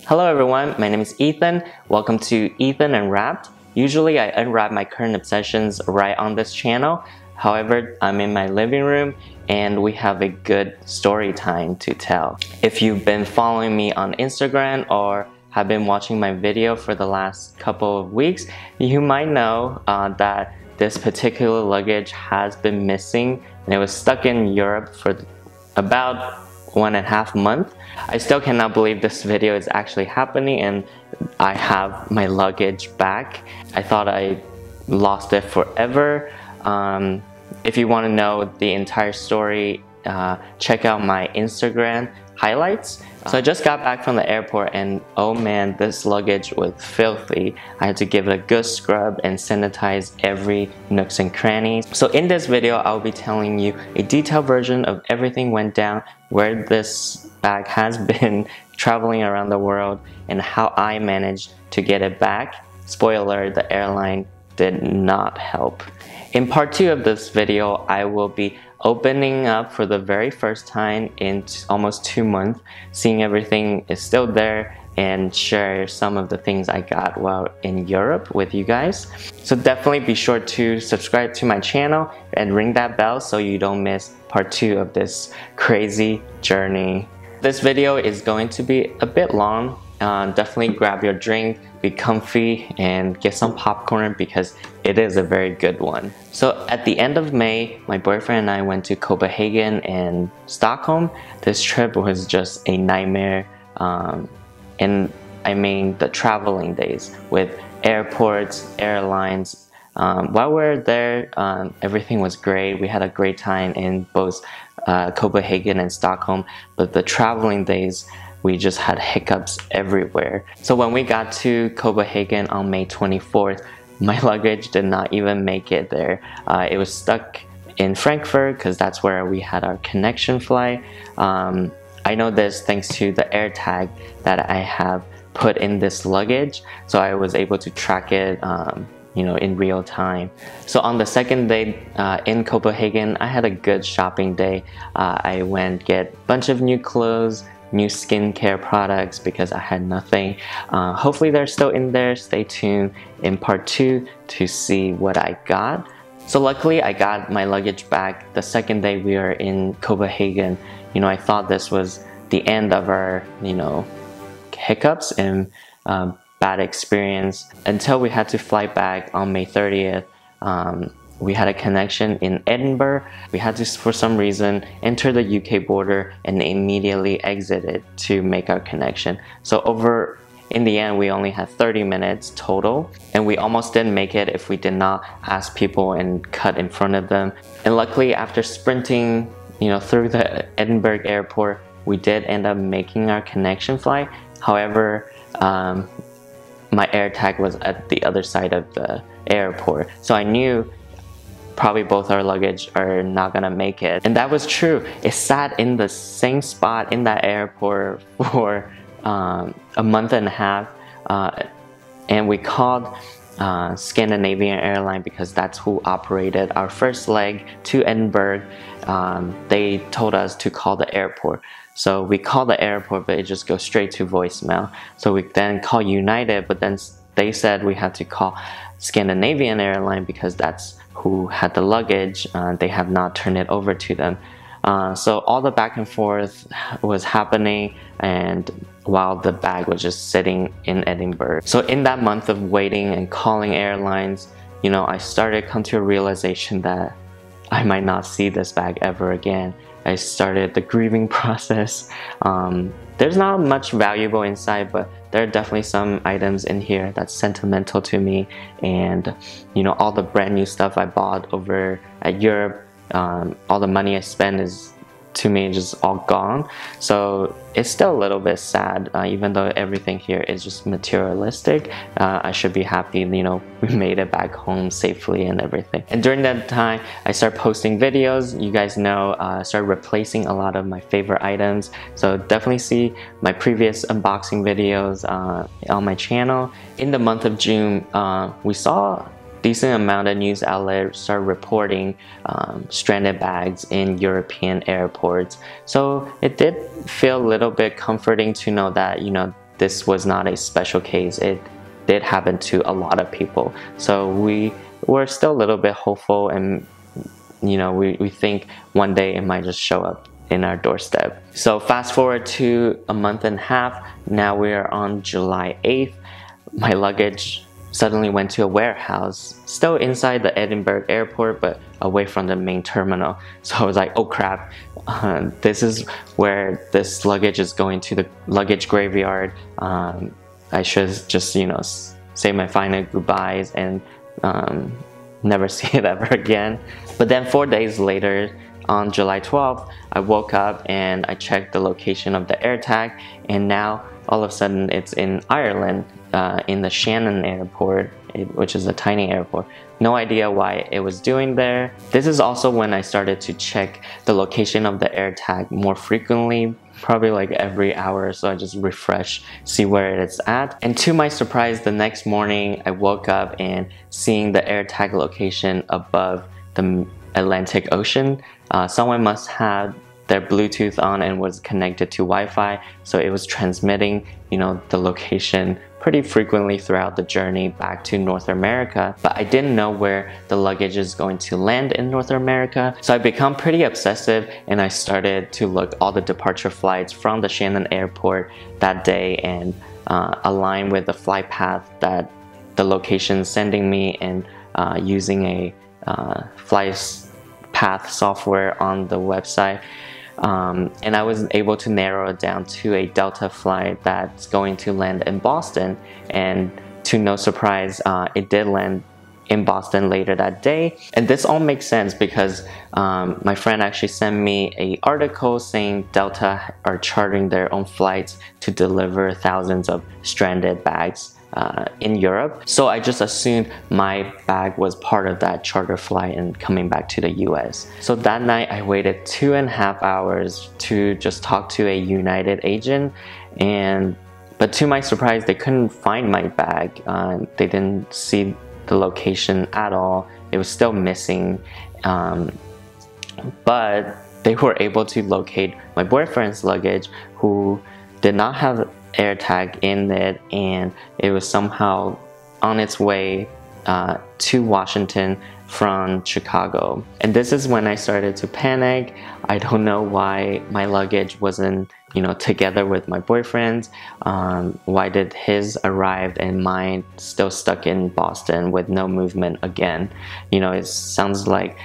Hello everyone, my name is Ethan. Welcome to Ethan Unwrapped. Usually I unwrap my current obsessions right on this channel. However, I'm in my living room and we have a good story time to tell. If you've been following me on Instagram or have been watching my video for the last couple of weeks, you might know that this particular luggage has been missing and it was stuck in Europe for about 1.5 months. I still cannot believe this video is actually happening and I have my luggage back. I thought I lost it forever. If you want to know the entire story, check out my Instagram highlights. So I just got back from the airport and oh man, this luggage was filthy. I had to give it a good scrub and sanitize every nooks and crannies. So in this video, I'll be telling you a detailed version of everything went down, where this bag has been traveling around the world, and how I managed to get it back. Spoiler, the airline did not help. In part 2 of this video, I will be opening up for the very first time in almost 2 months, seeing everything is still there, and share some of the things I got while in Europe with you guys. So definitely be sure to subscribe to my channel and ring that bell so you don't miss part 2 of this crazy journey. This video is going to be a bit long. Definitely grab your drink, be comfy, and get some popcorn because it is a very good one. So at the end of May, my boyfriend and I went to Copenhagen and Stockholm. This trip was just a nightmare, and I mean the traveling days with airports, airlines. While we were there, everything was great. We had a great time in both Copenhagen and Stockholm, but the traveling days, we just had hiccups everywhere. So when we got to Copenhagen on May 24th, my luggage did not even make it there. It was stuck in Frankfurt because that's where we had our connection flight. I know this thanks to the air tag that I have put in this luggage, so I was able to track it in real time. So on the second day in Copenhagen, I had a good shopping day. I went get a bunch of new clothes, new skincare products because I had nothing. Hopefully they're still in there. Stay tuned in part 2 to see what I got. So luckily I got my luggage back the second day we were in Copenhagen. I thought this was the end of our hiccups and bad experience until we had to fly back on May 30th. We had a connection in Edinburgh. We had to, for some reason, enter the UK border and immediately exited to make our connection. So in the end, we only had 30 minutes total, and we almost didn't make it if we did not ask people and cut in front of them. And luckily, after sprinting, through the Edinburgh airport, we did end up making our connection flight. However, my air tag was at the other side of the airport, so I knew probably both our luggage are not gonna make it. And that was true. It sat in the same spot in that airport for a month and a half, and we called Scandinavian Airlines because that's who operated our first leg to Edinburgh. They told us to call the airport. So we called the airport, but it just goes straight to voicemail. So we then called United, but then they said we had to call Scandinavian Airlines because that's who had the luggage. They have not turned it over to them. So all the back and forth was happening, and while the bag was just sitting in Edinburgh. So in that month of waiting and calling airlines, I started to come to a realization that I might not see this bag ever again. I started the grieving process. There's not much valuable inside, but there are definitely some items in here that's sentimental to me, and all the brand new stuff I bought over at Europe, all the money I spent is, to me, just all gone. So it's still a little bit sad, even though everything here is just materialistic. I should be happy, we made it back home safely and everything. And during that time, I started posting videos. You guys know, I started replacing a lot of my favorite items. So definitely see my previous unboxing videos on my channel. In the month of June, we saw decent amount of news outlets start reporting stranded bags in European airports. So it did feel a little bit comforting to know that, this was not a special case. It did happen to a lot of people. So we were still a little bit hopeful, and we think one day it might just show up in our doorstep. So fast forward to a month and a half, now we are on July 8th. My luggage suddenly went to a warehouse, still inside the Edinburgh airport, but away from the main terminal. So I was like, oh crap, this is where this luggage is going to the luggage graveyard. I should just, say my final goodbyes and never see it ever again. But then 4 days later, on July 12th, I woke up and I checked the location of the AirTag, and now all of a sudden it's in Ireland, in the Shannon airport, which is a tiny airport. No idea why it was doing there. This is also when I started to check the location of the AirTag more frequently, probably like every hour or so. I just refresh, see where it's at. And to my surprise, the next morning I woke up and seeing the AirTag location above the Atlantic Ocean. Someone must have their Bluetooth on and was connected to Wi-Fi, so it was transmitting, the location pretty frequently throughout the journey back to North America. But I didn't know where the luggage is going to land in North America, so I become pretty obsessive and I started to look all the departure flights from the Shannon airport that day and align with the flight path that the location is sending me, and using a flight path software on the website. And I was able to narrow it down to a Delta flight that's going to land in Boston, and to no surprise, it did land in Boston later that day. And this all makes sense because my friend actually sent me an article saying Delta are chartering their own flights to deliver thousands of stranded bags in Europe. So I just assumed my bag was part of that charter flight and coming back to the US. So that night I waited 2.5 hours to just talk to a United agent, but to my surprise they couldn't find my bag. They didn't see the location at all. It was still missing, but they were able to locate my boyfriend's luggage, who did not have AirTag in it, and it was somehow on its way to Washington from Chicago. And this is when I started to panic. I don't know why my luggage wasn't together with my boyfriend's. Why did his arrive and mine still stuck in Boston with no movement again? It sounds like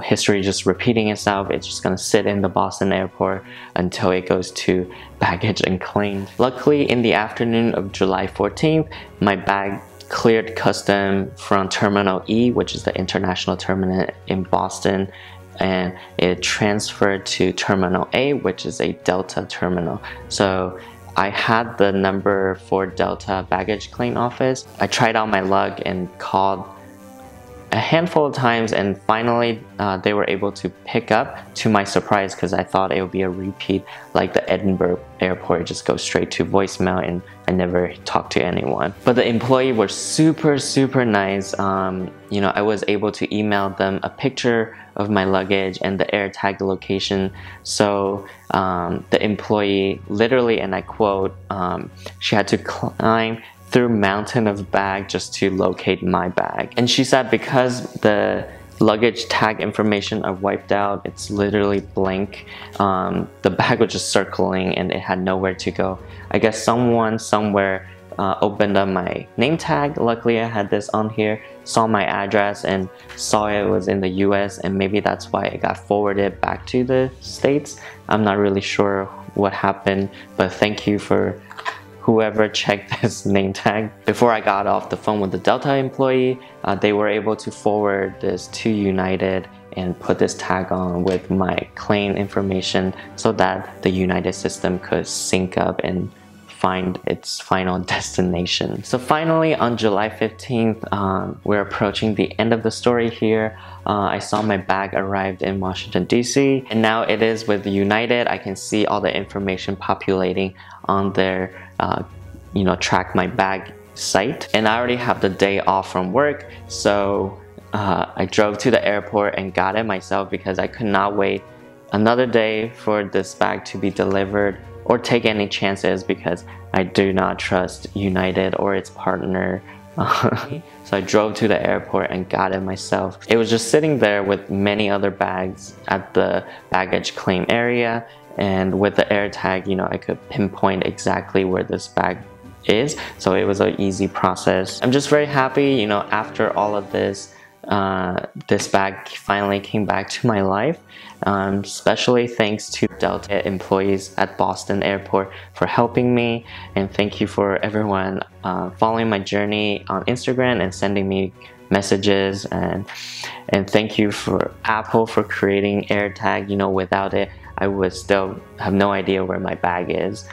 history just repeating itself. It's just gonna sit in the Boston airport until it goes to baggage and claimed. Luckily, in the afternoon of July 14th, my bag cleared custom from Terminal E, which is the international terminal in Boston, and it transferred to Terminal A, which is a Delta terminal. So I had the number for Delta baggage claim office. I tried out my luck and called a handful of times, and finally they were able to pick up, to my surprise, because I thought it would be a repeat like the Edinburgh airport, just go straight to voicemail and I never talked to anyone. But the employee were super nice. I was able to email them a picture of my luggage and the AirTag location. So the employee literally, and I quote, she had to climb through mountain of bag just to locate my bag. And she said because the luggage tag information are wiped out, it's literally blank, the bag was just circling and it had nowhere to go. I guess someone somewhere opened up my name tag. Luckily I had this on here, saw my address and saw it was in the US, and maybe that's why it got forwarded back to the States. I'm not really sure what happened, but thank you for whoever checked this name tag. Before I got off the phone with the Delta employee, they were able to forward this to United and put this tag on with my claim information so that the United system could sync up and find its final destination. So finally on July 15th, we're approaching the end of the story here. I saw my bag arrived in Washington DC, and now it is with United. I can see all the information populating on their track my bag site, and I already have the day off from work, so I drove to the airport and got it myself because I could not wait another day for this bag to be delivered or take any chances because I do not trust United or its partner. So I drove to the airport and got it myself. It was just sitting there with many other bags at the baggage claim area, and with the AirTag, you know, I could pinpoint exactly where this bag is, so it was an easy process. I'm just very happy, you know, after all of this, this bag finally came back to my life. Especially thanks to Delta employees at Boston Airport for helping me, and thank you for everyone following my journey on Instagram and sending me messages, and thank you for Apple for creating AirTag. You know, without it, I would still have no idea where my bag is.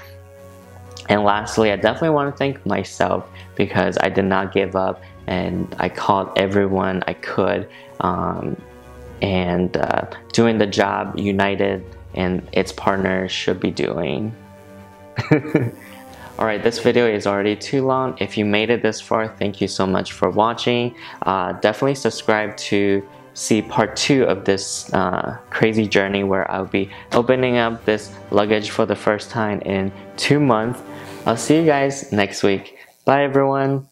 And lastly, I definitely want to thank myself because I did not give up and I called everyone I could, doing the job United and its partners should be doing. Alright, this video is already too long. If you made it this far, thank you so much for watching. Definitely subscribe to see part 2 of this crazy journey where I'll be opening up this luggage for the first time in 2 months. I'll see you guys next week. Bye everyone.